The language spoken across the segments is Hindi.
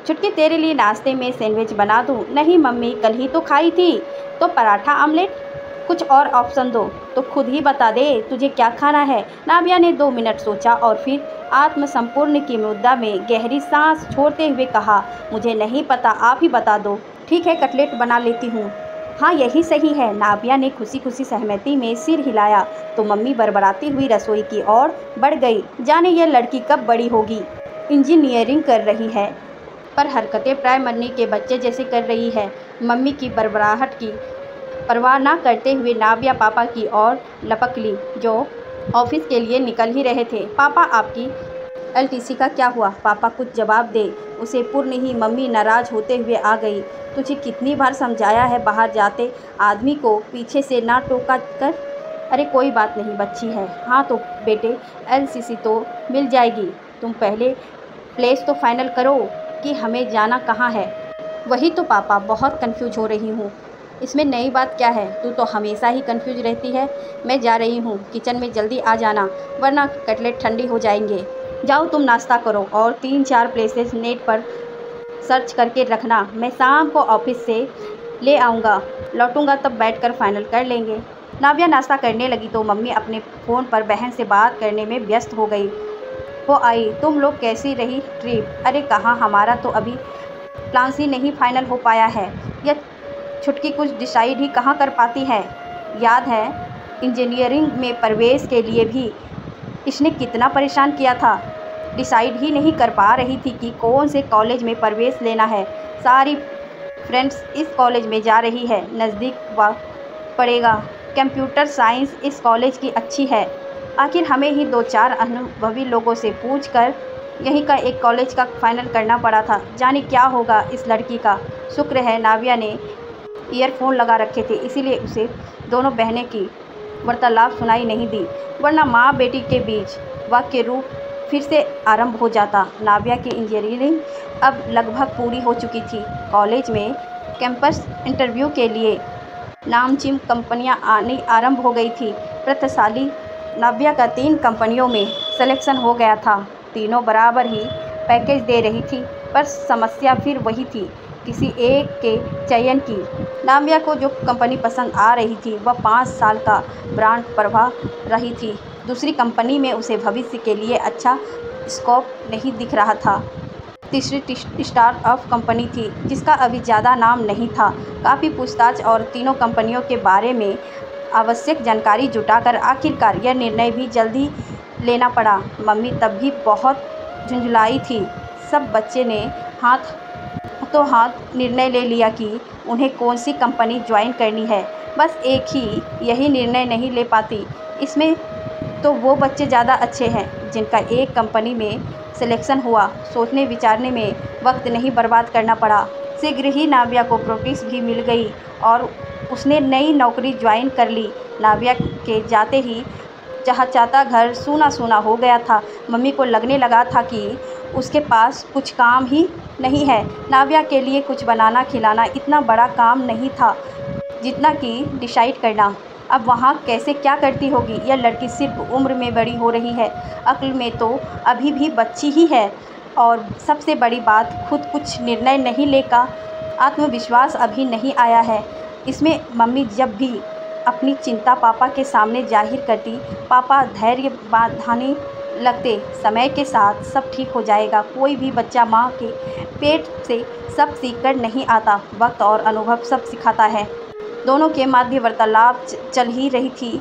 छुटकी तेरे लिए नाश्ते में सैंडविच बना दूँ? नहीं मम्मी, कल ही तो खाई थी। तो पराठा आमलेट? कुछ और ऑप्शन दो तो खुद ही बता दे तुझे क्या खाना है। नाविया ने 2 मिनट सोचा और फिर आत्मसंपूर्ण की मुद्रा में गहरी सांस छोड़ते हुए कहा, मुझे नहीं पता, आप ही बता दो। ठीक है, कटलेट बना लेती हूँ। हाँ, यही सही है। नाविया ने खुशी खुशी सहमति में सिर हिलाया तो मम्मी बड़बड़ाती हुई रसोई की ओर बढ़ गई। जाने यह लड़की कब बड़ी होगी, इंजीनियरिंग कर रही है पर हरकतें प्राइमरी के बच्चे जैसे कर रही है। मम्मी की बड़बड़ाहट की परवाह न करते हुए नाविया पापा की ओर लपक ली, जो ऑफिस के लिए निकल ही रहे थे। पापा, आपकी एलटीसी का क्या हुआ? पापा कुछ जवाब दे उसे पूर्व ही मम्मी नाराज होते हुए आ गई। तुझे कितनी बार समझाया है बाहर जाते आदमी को पीछे से ना टोका कर। अरे कोई बात नहीं, बच्ची है। हाँ तो बेटे, एलटीसी तो मिल जाएगी। तुम पहले प्लेस तो फाइनल करो कि हमें जाना कहाँ है। वही तो पापा, बहुत कंफ्यूज हो रही हूँ। इसमें नई बात क्या है? तू तो हमेशा ही कंफ्यूज रहती है। मैं जा रही हूँ, किचन में जल्दी आ जाना वरना कटलेट ठंडी हो जाएंगे। जाओ तुम नाश्ता करो और 3-4 प्लेसेस नेट पर सर्च करके रखना। मैं शाम को ऑफिस से ले आऊँगा, लौटूंगा तब बैठकर फाइनल कर लेंगे। नाविया नाश्ता करने लगी तो मम्मी अपने फ़ोन पर बहन से बात करने में व्यस्त हो गई। वो आई, तुम लोग कैसी रही ट्रिप? अरे कहाँ, हमारा तो अभी प्लान्स ही नहीं फाइनल हो पाया है। यह छुटकी कुछ डिसाइड ही कहाँ कर पाती है। याद है इंजीनियरिंग में प्रवेश के लिए भी इसने कितना परेशान किया था। डिसाइड ही नहीं कर पा रही थी कि कौन से कॉलेज में प्रवेश लेना है। सारी फ्रेंड्स इस कॉलेज में जा रही है, नज़दीक पड़ेगा। कंप्यूटर साइंस इस कॉलेज की अच्छी है। आखिर हमें ही 2-4 अनुभवी लोगों से पूछकर यहीं का एक कॉलेज का फाइनल करना पड़ा था। जाने क्या होगा इस लड़की का। शुक्र है नाविया ने ईयरफोन लगा रखे थे, इसीलिए उसे दोनों बहनें की वार्तालाप सुनाई नहीं दी, वरना माँ बेटी के बीच वाक्य रूप फिर से आरंभ हो जाता। नाविया की इंजीनियरिंग अब लगभग पूरी हो चुकी थी। कॉलेज में कैंपस इंटरव्यू के लिए नामचीन कंपनियां आनी आरंभ हो गई थी। प्रतिशाली नाविया का 3 कंपनियों में सिलेक्शन हो गया था। तीनों बराबर ही पैकेज दे रही थी, पर समस्या फिर वही थी, किसी एक के चयन की। नाविया को जो कंपनी पसंद आ रही थी वह 5 साल का ब्रांड प्रवाह रही थी। दूसरी कंपनी में उसे भविष्य के लिए अच्छा स्कोप नहीं दिख रहा था। तीसरी स्टार्टअप कंपनी थी जिसका अभी ज़्यादा नाम नहीं था। काफ़ी पूछताछ और तीनों कंपनियों के बारे में आवश्यक जानकारी जुटाकर आखिरकार यह निर्णय भी जल्दी लेना पड़ा। मम्मी तब भी बहुत झुंझलाई थी। सब बच्चे ने हाथ निर्णय ले लिया कि उन्हें कौन सी कंपनी ज्वाइन करनी है। बस एक ही यही निर्णय नहीं ले पाती। इसमें तो वो बच्चे ज़्यादा अच्छे हैं जिनका एक कंपनी में सिलेक्शन हुआ। सोचने विचारने में वक्त नहीं बर्बाद करना पड़ा। शीघ्र ही नाविया को प्रोटिस भी मिल गई और उसने नई नौकरी ज्वाइन कर ली। नाविया के जाते ही चहचहाता घर सूना सूना हो गया था। मम्मी को लगने लगा था कि उसके पास कुछ काम ही नहीं है। नाविया के लिए कुछ बनाना खिलाना इतना बड़ा काम नहीं था जितना कि डिसाइड करना अब वहाँ कैसे क्या करती होगी। यह लड़की सिर्फ उम्र में बड़ी हो रही है, अक्ल में तो अभी भी बच्ची ही है। और सबसे बड़ी बात, खुद कुछ निर्णय नहीं लेकर आत्मविश्वास अभी नहीं आया है इसमें। मम्मी जब भी अपनी चिंता पापा के सामने जाहिर करती, पापा धैर्य बांधने लगते। समय के साथ सब ठीक हो जाएगा। कोई भी बच्चा माँ के पेट से सब सीख कर नहीं आता, वक्त और अनुभव सब सिखाता है। दोनों के मध्य वार्तालाप चल ही रही थी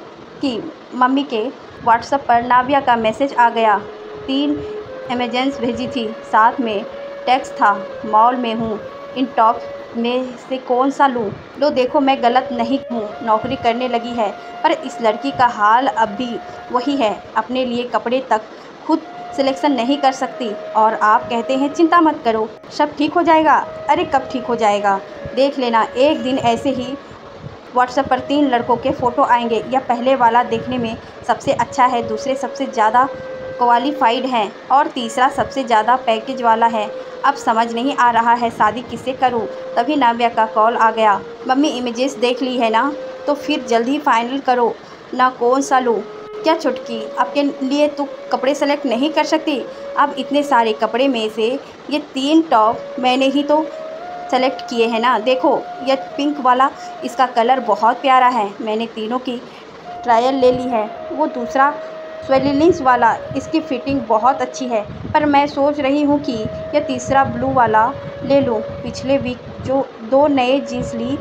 कि मम्मी के व्हाट्सएप पर नाविया का मैसेज आ गया। 3 इमेजेस भेजी थी, साथ में टेक्स्ट था, मॉल में हूँ, इन टॉप में से कौन सा लूँ? लो देखो, मैं गलत नहीं हूँ, नौकरी करने लगी है। पर इस लड़की का हाल अब भी वही है, अपने लिए कपड़े तक खुद सिलेक्शन नहीं कर सकती। और आप कहते हैं चिंता मत करो, सब ठीक हो जाएगा। अरे कब ठीक हो जाएगा, देख लेना, एक दिन ऐसे ही व्हाट्सएप पर 3 लड़कों के फ़ोटो आएंगे। यह पहले वाला देखने में सबसे अच्छा है, दूसरे सबसे ज़्यादा क्वालिफाइड हैं और तीसरा सबसे ज़्यादा पैकेज वाला है। अब समझ नहीं आ रहा है शादी किससे करूं। तभी नाविया का कॉल आ गया। मम्मी इमेजेस देख ली है ना, तो फिर जल्दी फाइनल करो ना, कौन सा लूँ? क्या छुटकी, आपके लिए तो कपड़े सेलेक्ट नहीं कर सकती? अब इतने सारे कपड़े में से ये 3 टॉप मैंने ही तो सेलेक्ट किए हैं ना। देखो यह पिंक वाला, इसका कलर बहुत प्यारा है, मैंने तीनों की ट्रायल ले ली है। वो दूसरा स्वेलिनिस वाला, इसकी फिटिंग बहुत अच्छी है, पर मैं सोच रही हूँ कि यह तीसरा ब्लू वाला ले लूँ। पिछले वीक जो 2 नए जीन्स ली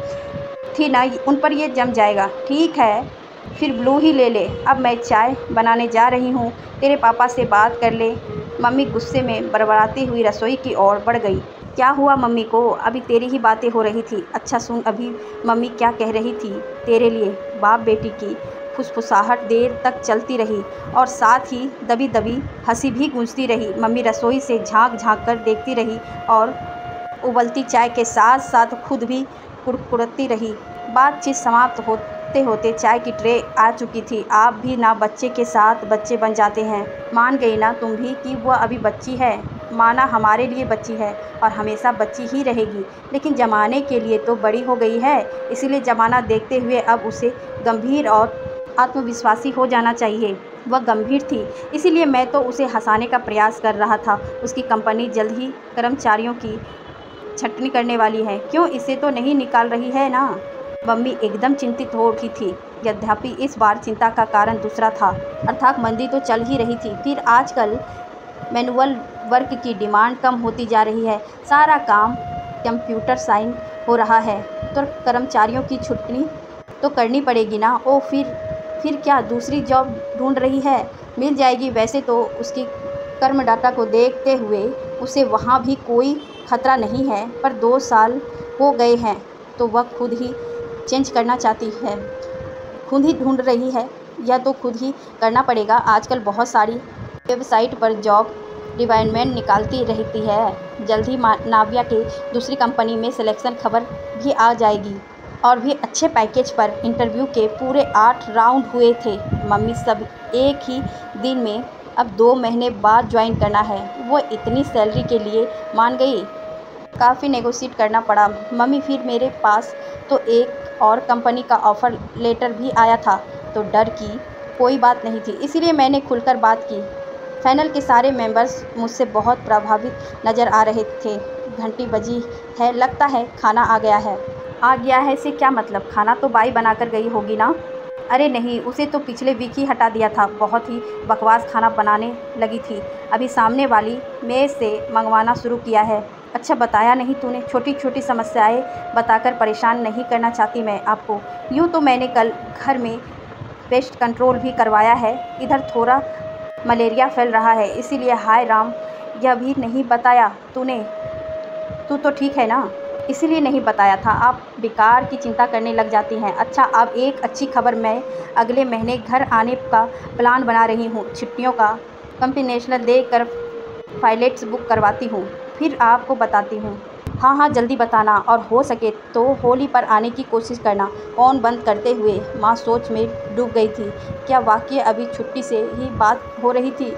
थी ना, उन पर ये जम जाएगा। ठीक है, फिर ब्लू ही ले ले। अब मैं चाय बनाने जा रही हूँ, तेरे पापा से बात कर ले। मम्मी गुस्से में बड़बड़ाती हुई रसोई की ओर बढ़ गई। क्या हुआ मम्मी को? अभी तेरी ही बातें हो रही थी। अच्छा सुन अभी मम्मी क्या कह रही थी तेरे लिए। बाप बेटी की फुसफुसाहट देर तक चलती रही और साथ ही दबी दबी हंसी भी गूंजती रही। मम्मी रसोई से झांक झांक कर देखती रही और उबलती चाय के साथ साथ खुद भी कुड़कुड़ती रही। बातचीत समाप्त होते होते चाय की ट्रे आ चुकी थी। आप भी ना बच्चे के साथ बच्चे बन जाते हैं। मान गई ना तुम भी कि वह अभी बच्ची है। माना हमारे लिए बच्ची है और हमेशा बच्ची ही रहेगी, लेकिन ज़माने के लिए तो बड़ी हो गई है। इसीलिए ज़माना देखते हुए अब उसे गंभीर और आत्मविश्वासी हो जाना चाहिए। वह गंभीर थी, इसीलिए मैं तो उसे हंसाने का प्रयास कर रहा था। उसकी कंपनी जल्द ही कर्मचारियों की छटनी करने वाली है। क्यों, इसे तो नहीं निकाल रही है ना? मम्मी एकदम चिंतित हो उठी थी। यद्यपि इस बार चिंता का कारण दूसरा था, अर्थात मंदी तो चल ही रही थी। फिर आजकल मैनुअल वर्क की डिमांड कम होती जा रही है, सारा काम कंप्यूटर साइन हो रहा है, तो कर्मचारियों की छुट्टी तो करनी पड़ेगी ना। ओ फिर क्या दूसरी जॉब ढूंढ रही है? मिल जाएगी। वैसे तो उसकी कर्म डाटा को देखते हुए उसे वहाँ भी कोई खतरा नहीं है, पर 2 साल हो गए हैं तो वह खुद ही चेंज करना चाहती है। खुद ही ढूंढ रही है, यह तो खुद ही करना पड़ेगा। आजकल बहुत सारी वेबसाइट पर जॉब रिक्वायरमेंट निकालती रहती है। जल्द ही नाविया के दूसरी कंपनी में सिलेक्शन खबर भी आ जाएगी, और भी अच्छे पैकेज पर। इंटरव्यू के पूरे 8 राउंड हुए थे। मम्मी सब एक ही दिन में अब 2 महीने बाद ज्वाइन करना है। वो इतनी सैलरी के लिए मान गई। काफ़ी नेगोशिएट करना पड़ा मम्मी। फिर मेरे पास तो एक और कंपनी का ऑफ़र लेटर भी आया था, तो डर की कोई बात नहीं थी, इसीलिए मैंने खुलकर बात की। पैनल के सारे मेंबर्स मुझसे बहुत प्रभावित नज़र आ रहे थे। घंटी बजी है, लगता है खाना आ गया है। आ गया है से क्या मतलब? खाना तो बाई बना कर गई होगी ना? अरे नहीं, उसे तो पिछले वीक ही हटा दिया था। बहुत ही बकवास खाना बनाने लगी थी। अभी सामने वाली मेज़ से मंगवाना शुरू किया है। अच्छा बताया नहीं तूने? छोटी छोटी समस्याएं बताकर परेशान नहीं करना चाहती मैं आपको। यूँ तो मैंने कल घर में पेस्ट कंट्रोल भी करवाया है। इधर थोड़ा मलेरिया फैल रहा है, इसीलिए। हाय राम, यह भी नहीं बताया तूने? तू तो ठीक है ना? इसीलिए नहीं बताया था। आप बेकार की चिंता करने लग जाती हैं। अच्छा, अब एक अच्छी खबर, मैं अगले महीने घर आने का प्लान बना रही हूँ। छुट्टियों का कॉम्बिनेशनल देकर फ्लाइट्स बुक करवाती हूँ, फिर आपको बताती हूँ। हाँ हाँ जल्दी बताना, और हो सके तो होली पर आने की कोशिश करना। फ़ोन बंद करते हुए माँ सोच में डूब गई थी। क्या वाकई अभी छुट्टी से ही बात हो रही थी?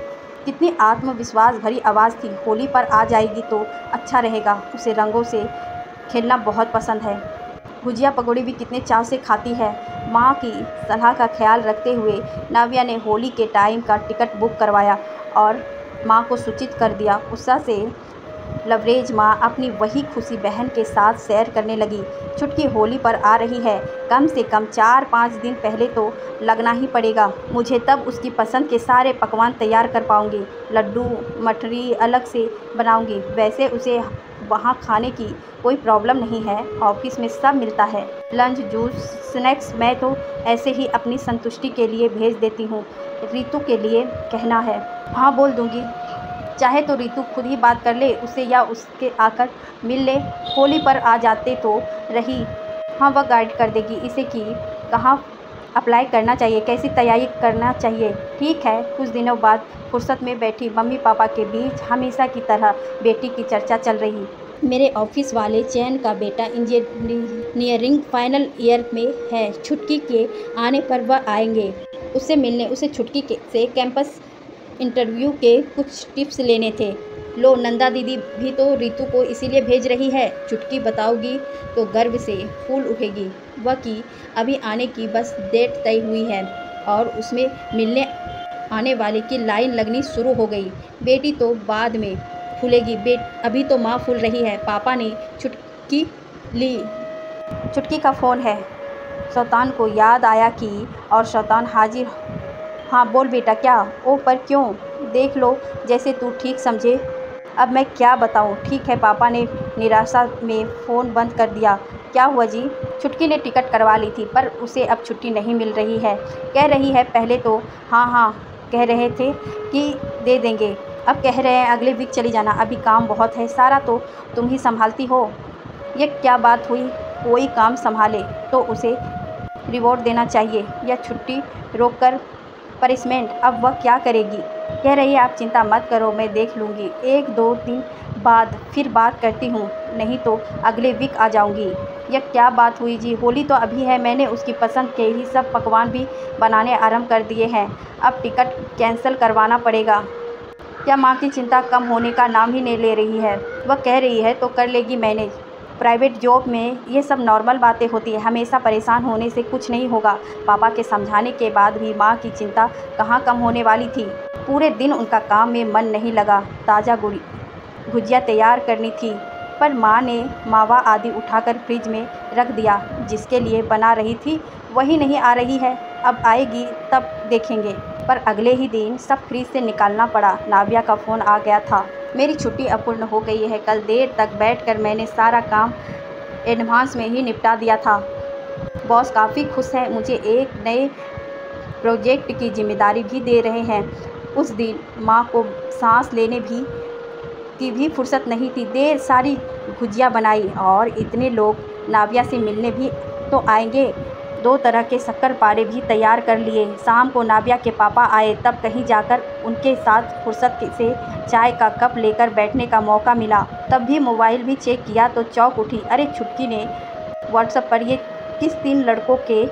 कितनी आत्मविश्वास भरी आवाज़ थी। होली पर आ जाएगी तो अच्छा रहेगा। उसे रंगों से खेलना बहुत पसंद है। गुजिया पकौड़ी भी कितने चाव से खाती है। माँ की सलाह का ख्याल रखते हुए नाविया ने होली के टाइम का टिकट बुक करवाया और माँ को सूचित कर दिया। उत्साह से लवरेज माँ अपनी वही खुशी बहन के साथ शेयर करने लगी। छुटकी होली पर आ रही है, कम से कम 4-5 दिन पहले तो लगना ही पड़ेगा मुझे, तब उसकी पसंद के सारे पकवान तैयार कर पाऊँगी। लड्डू मठरी अलग से बनाऊँगी। वैसे उसे वहाँ खाने की कोई प्रॉब्लम नहीं है, ऑफिस में सब मिलता है। लंच जूस स्नैक्स मैं तो ऐसे ही अपनी संतुष्टि के लिए भेज देती हूँ। रितु के लिए कहना है? हाँ बोल दूँगी। चाहे तो रितु खुद ही बात कर ले उससे, या उसके आकर मिल ले। होली पर आ जाते तो रही। हाँ वह गाइड कर देगी इसे कि कहाँ अप्लाई करना चाहिए, कैसी तैयारी करना चाहिए। ठीक है। कुछ दिनों बाद फुर्सत में बैठी मम्मी पापा के बीच हमेशा की तरह बेटी की चर्चा चल रही। मेरे ऑफिस वाले चैन का बेटा इंजीनियरिंग फाइनल ईयर में है। छुटकी के आने पर वह आएंगे उससे मिलने। उसे छुटकी से कैंपस इंटरव्यू के कुछ टिप्स लेने थे। लो नंदा दीदी भी तो रितु को इसीलिए भेज रही है। छुटकी बताओगी तो गर्व से फूल उठेगी वह कि अभी आने की बस डेट तय हुई है। और उसमें मिलने आने वाले की लाइन लगनी शुरू हो गई। बेटी तो बाद में फूलेगी, अभी तो माँ फूल रही है। पापा ने चुटकी ली। चुटकी का फ़ोन है। शैतान को याद आया कि और शैतान हाजिर। हाँ बोल बेटा, क्या? ओ पर क्यों? देख लो जैसे तू ठीक समझे। अब मैं क्या बताऊँ? ठीक है। पापा ने निराशा में फ़ोन बंद कर दिया। क्या हुआ जी? चुटकी ने टिकट करवा ली थी पर उसे अब छुट्टी नहीं मिल रही है। कह रही है पहले तो हाँ हाँ कह रहे थे कि दे देंगे, अब कह रहे हैं अगले वीक चली जाना। अभी काम बहुत है, सारा तो तुम ही संभालती हो। ये क्या बात हुई? कोई काम संभाले तो उसे रिवॉर्ड देना चाहिए या छुट्टी रोककर पनिशमेंट। अब वह क्या करेगी? कह रही है आप चिंता मत करो, मैं देख लूँगी। 1-2 दिन बाद फिर बात करती हूँ, नहीं तो अगले वीक आ जाऊँगी। यह क्या बात हुई जी? होली तो अभी है, मैंने उसकी पसंद के ही सब पकवान भी बनाने आरंभ कर दिए हैं। अब टिकट कैंसिल करवाना पड़ेगा। क्या माँ की चिंता कम होने का नाम ही नहीं ले रही है? वह कह रही है तो कर लेगी मैनेज। प्राइवेट जॉब में ये सब नॉर्मल बातें होती है, हमेशा परेशान होने से कुछ नहीं होगा। पापा के समझाने के बाद भी माँ की चिंता कहाँ कम होने वाली थी। पूरे दिन उनका काम में मन नहीं लगा। ताज़ा गुजिया तैयार करनी थी पर माँ ने मावा आदि उठाकर फ्रिज में रख दिया। जिसके लिए बना रही थी वही नहीं आ रही है, अब आएगी तब देखेंगे। पर अगले ही दिन सब फ्रिज से निकालना पड़ा। नाव्या का फ़ोन आ गया था। मेरी छुट्टी अपूर्ण हो गई है। कल देर तक बैठकर मैंने सारा काम एडवांस में ही निपटा दिया था। बॉस काफ़ी खुश है, मुझे एक नए प्रोजेक्ट की जिम्मेदारी भी दे रहे हैं। उस दिन माँ को सांस लेने की भी फुर्सत नहीं थी। ढेर सारी गुजिया बनाई और इतने लोग नाव्या से मिलने भी तो आएंगे। 2 तरह के शक्करपारे भी तैयार कर लिए। शाम को नाव्या के पापा आए, तब कहीं जाकर उनके साथ फुर्सत से चाय का कप लेकर बैठने का मौका मिला। तब भी मोबाइल भी चेक किया तो चौंक उठी। अरे छुटकी ने व्हाट्सएप पर ये किस 3 लड़कों के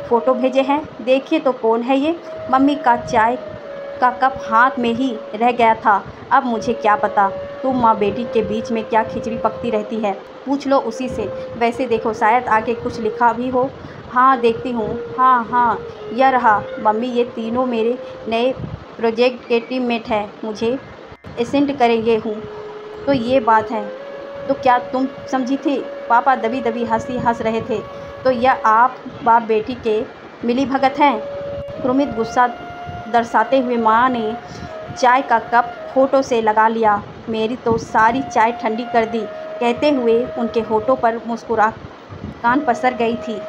फ़ोटो भेजे हैं? देखिए तो कौन है ये? मम्मी का चाय का कप हाथ में ही रह गया था। अब मुझे क्या पता तुम माँ बेटी के बीच में क्या खिचड़ी पकती रहती है, पूछ लो उसी से। वैसे देखो शायद आगे कुछ लिखा भी हो। हाँ देखती हूँ। हाँ हाँ यह रहा। मम्मी ये तीनों मेरे नए प्रोजेक्ट के टीममेट हैं, मुझे असेंड करेंगे हूँ। तो ये बात है, तो क्या तुम समझी थी? पापा दबी दबी हंसी हंस रहे थे। तो यह आप बाप बेटी के मिली भगत हैं? क्रोमित गुस्सा दर्शाते हुए माँ ने चाय का कप होठों से लगा लिया। मेरी तो सारी चाय ठंडी कर दी, कहते हुए उनके होठों पर मुस्कुराहट पसर गई थी।